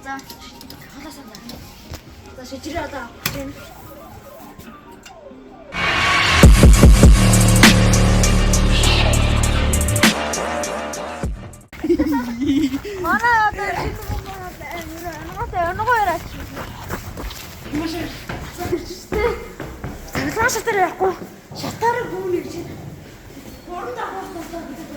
За халаасаа. За шижирээ одоо авчихна. Манай одоо энэго яриач. Маш цаглаа шатаар яахгүй. Шатаар бүүнэ гэж. Борон дагуултаа гэдэг.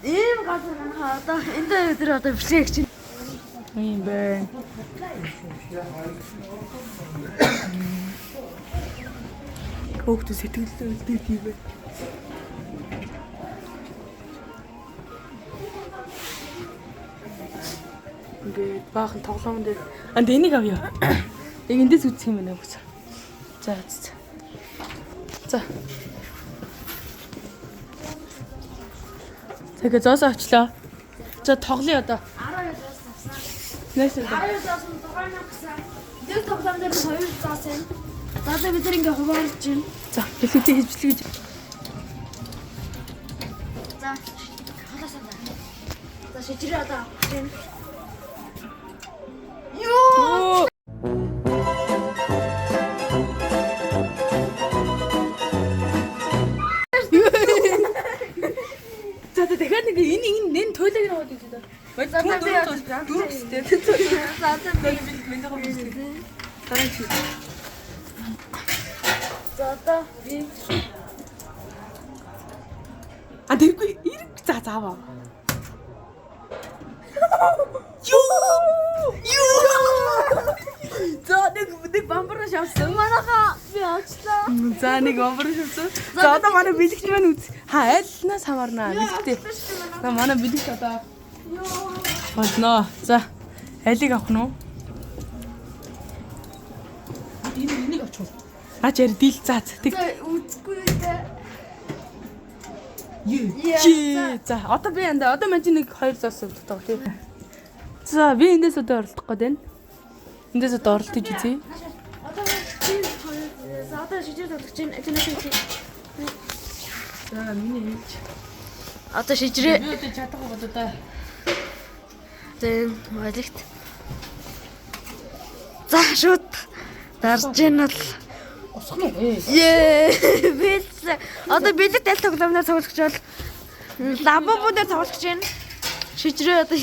Ийм газар одоо энэ дээр одоо бишээ гэж юм байна. Хөөхтөс сэтгэлдээ үлдээх юм байна. Ингээд баахан тоглоом дээр энийг авъя. Яг эндээс үзэх юм байна гэж. За. Тэгээ зоосоо очлоо. За тоглоё одоо. 12 зоос авсан. Näсээ. 12 зоос нь дугаарна гэсэн. Дэг тоглоом дээр 2 зоос байна. За одоо бид нар ингээ хуваарлаж байна. За гэлээтэй хийжлээ гэж. За халаасаа. За шижирээ одоо авчихна. Ёо! Тэгэхээр нэг энэ тойлог яваад гэж байна. Дүүрстэй. Дараа чи. За одоо би тэргүй ирэг зааваа. Юу! За нэг бамбараа шавсан. Манайхаа би авчлаа. За нэг бамбараа шавсан. За одоо манай бэлэгч маань үз. Айлнаас хамаарнаа бэлэгтэй. За манай бэлэгч одоо болно. За айлыг авах нь уу? Энийг авчих. Ачаар дийл заац. Тэг. Үзгүй дээ. Юу. За одоо би одоо маань нэг 2 зоос өгдөг тий. За би эндээс одоо оролдох гээд байна. Эндээс одоо оролдож үзье. Одоо би одоо шижир тоглож байна. За миний хэлж. Одоо шижирээ. Би одоо чадахгүй одоо. Зэн байлигт. За шууд дарж гэн бол усах нь. Бэлс. Одоо бэлэт аль тоглоомноор тоглох гэж бол ламбуудаар тоглох гэж байна. Шижирээ одоо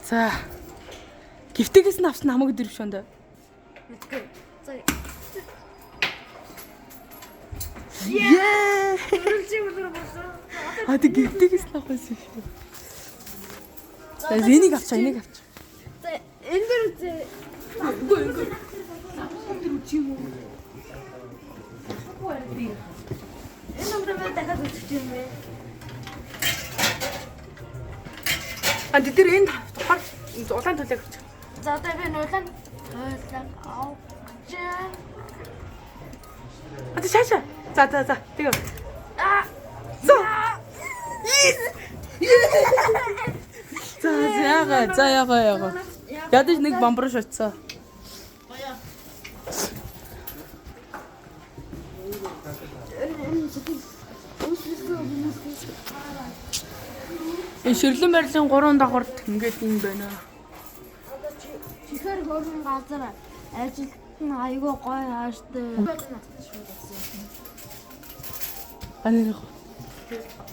За. Гифтэгээс нь авсан хамаг дэрвш өндөө. Мэдгүй. За. Тэг гифтэгээс нь авсан шүү. За энийг авчаа. За энэ дээр үзээ. Үгүй. Энэ дээр үчи юм уу? Үгүй. Энэ номер дахиад үзчих юм бэ. Тэр энэ тухаар улаан төлөг авчих. За одоо би улаан төлөг авч. Шаша. За. Тэгээ. За ягаа. Ядаж нэг бамбар шатсан. Ширлэн барилын 3 давхарт ингээд юм байна. Одоо чихэр хөрөн газар ажилт нь айгүй гоё хааштай. Анир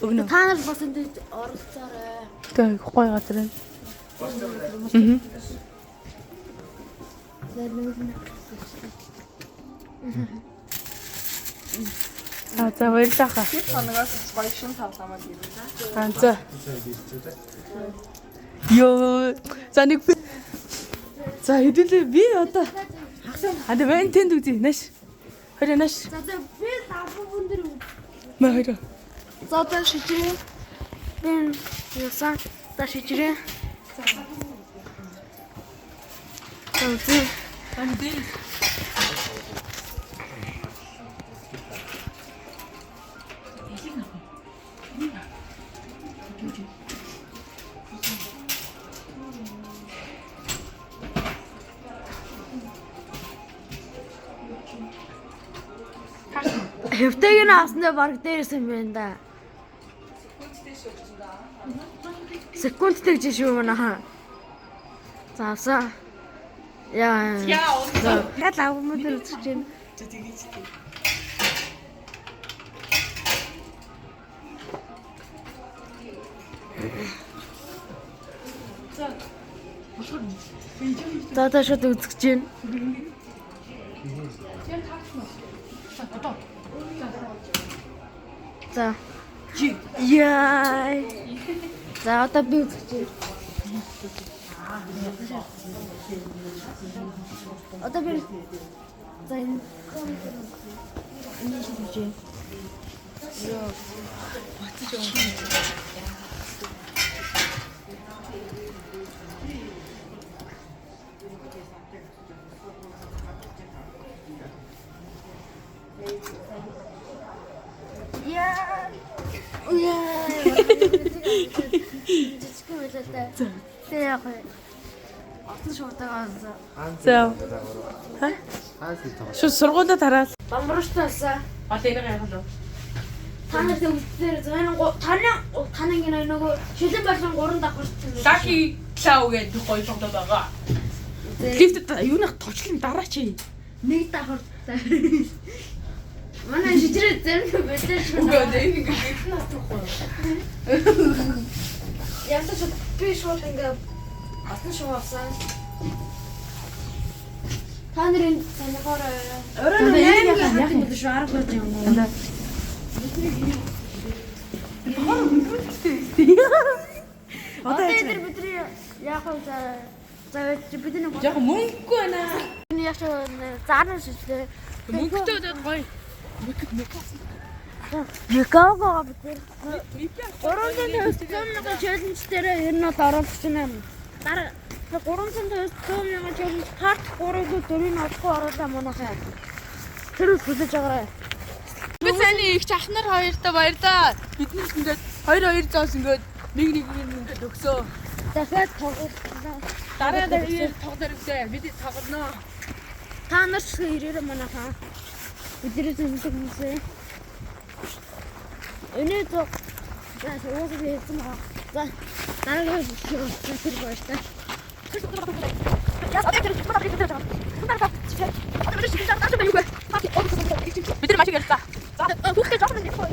өгнө. Та нар бас энд оролцоорой. Тэг гоё газар байна. За баярлалаа. Хэд хоногоос гоё шин тоглоомод ирвэ. За. Ёо. За нэг. За хэдүүлээ би одоо. Вэн тэнд үзье. Наш. Хөрөө наш. За би давбун дээр. Мэ хөрөө. За одоо шижирээ. Би ясан. За шижирээ. За үзье. Амдээ. Хэвтэйг нь авсандаа баг дээрээс юм байна да. Секундтэй жишээ юм аа. Заавсаа. Яа. Яа лав мөдөр үзэж байна. За шууд үзэж байна. За. Яа. За одоо би үзэж байна. Одоо би за энэ үзэж байна. Йоо. За. Шууд сургуулиуд хараад. Бамбарштаасаа. Гол энийг яах вэ? Та нар төвчээр таны нөгөө шилэн байшин 3 давхар. Лаки клау гэдэг гоё тоглоод байгаа. Лифтэд юунах товчлон дараа чи. Нэг давхар. Манай шижрээ зэрэг бэлдэж Үгүй энэ ингээд наахгүй. Янтаж би шууд ингээд алтан шуувсан. Та нарын санахаар өөрөө яг юм биш арга болж юм уу? Одоо эдэр бидний яг за бидний Яг мөнгөгүй байна. яг заарна шижлээ. Мөнгөтэй удаад гоё. Микаого бид 350 челленж дээр ер нь оролцож байна. Дараа 350 челленж part 3-ыг 4-ийг олохгүй оруулаа манайхаа. Тэр хүлээж байгаарай. Би сайн их ах нар хоёртой баярлаа. Биднээс ингээд 2 зоос ингээд нэг ингээд өгсөө. Дахиад тоглолоо. Дараа дээр тоглоор өгсөө. Бид тоглоно. Та нар ч ирээрээ манайхаа. Бидний зөвлөг хүмүүсээ. Өнөө зөв. Яа, ууг хийсэн аа. За, дараагийн тэр баяртай. Бид нар маш их ярьцаа. За, хүүхдээ жоохон нэг хоо.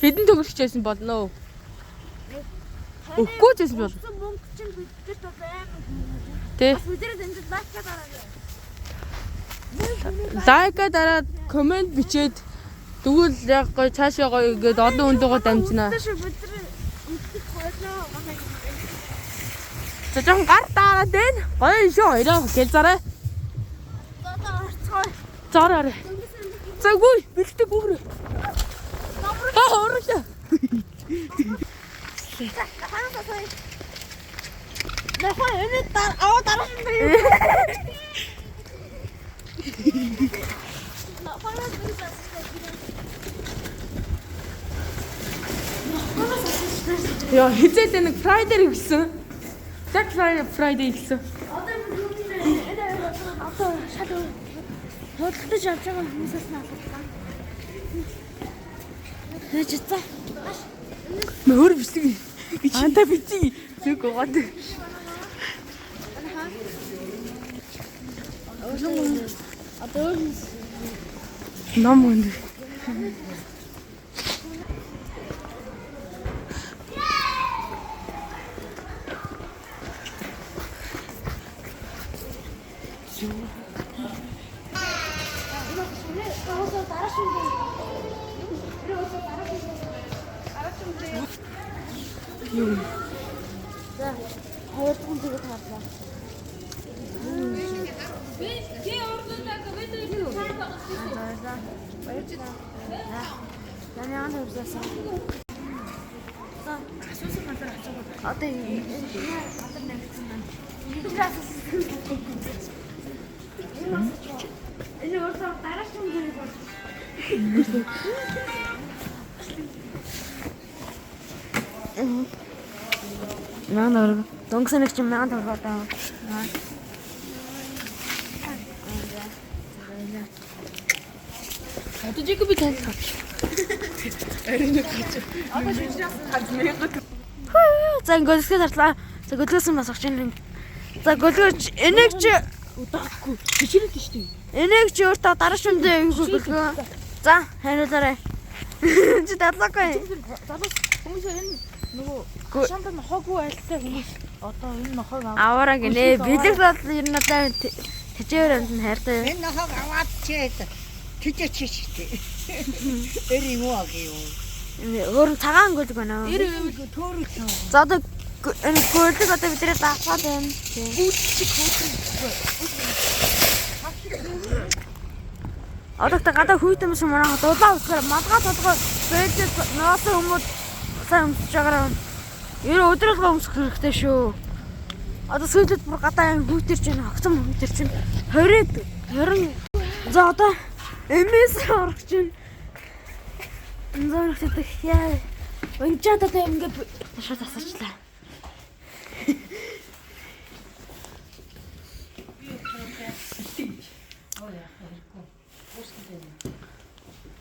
Хэдэн төгрөгч байсан болно уу? Өгөхгүй ч байсан бол. Мөнгө чинь бидэрт байна. Тэ. Бидэрт энэ лайка дараагаа. Лайка дараад комент бичээд тэгвэл яг гоё цаашаа гоё ингээд олон хүндээ дамжина. За жоохон гар таараад байна. Гоё шүү хоёроо гэлзараа. Зараа. Заггүй бэлтэг гүрэ. Ороо. Нахаа энэ дараа нь бий. Яа, хизээ нэг Friday гэсэн. Black Friday гэсэн. Одоо шал хөдөлтөж явж байгаа хүмүүсээс наалгаа. Тэгэж цаа. Мөр бисэг. Анда бити. Зүг гоод. Одоо Ном үнд. Юу? за хоёр дахь нь тэгээд харлаа. Таны яагаад хөвсөөсөн? За асуусан газар очиод. Одоо энэ гадар нэгсэн байна. Хитрээс энэ өөрөө дараач юм дэрэг бол. Наа дөнгөсөн нэг чинь 1000 төгрөг одоо. Одоо жиг би танд авч. Арин нэг гэж. Одоо жижигээс хад 1000 төгрөг. За гөлсгөө тарлаа. За гөлгөөсөн бас огч юм. За гөлгөөч энийг чи Удахгүй. Бичээд шүү дээ. энийг чи өөртөө дараач юм дээр гөлгөө. За хариулаарай. Чи дадлаагүй. Залуус хүмүүс энэ нөгөө шамд нохоогүй айлтай хүмүүс одоо энэ нохоог Аваараа гинэ. Бэлэг бол ер нь одоо тэжээр амт нь хайртай. Энэ нохог аваад чээд тэжээч шиштэй. Эр юм уу гэв. Өөр цагаан гөлг байна. Эр өвгөө төөрөлсөн. За одоо энэ гөлг одоо бидрээ даахад байна. Одоо та гадаа хүйтэн шиг манай дулаан усгаар мадгаа толгой бэлдэж нөөсөн хүмүүс сайн өмсөж байгаа. Ер өдрөлгөө өмсөх хэрэгтэй шүү. Одоо сүйдэд бүр гадаа хүйтэрч байна. Огцом хүйтэрч байна. 20 за одоо эмээс орох чинь. Зөрөх гэдэг яа. Өнчаад одоо ингээд ташаа тасаачлаа.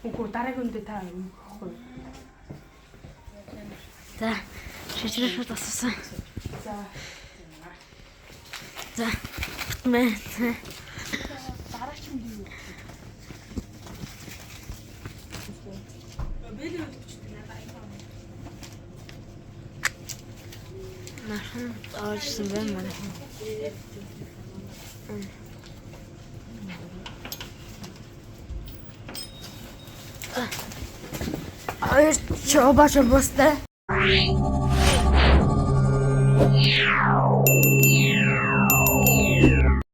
Үгүй дараагийн үндэ та өгөхгүй. За шижрэх тассан. За мэ. Дараач юм дий. Бэлээ өчтөй надад айфон. Нахан орсон байна манай. Ай чоба чобостай.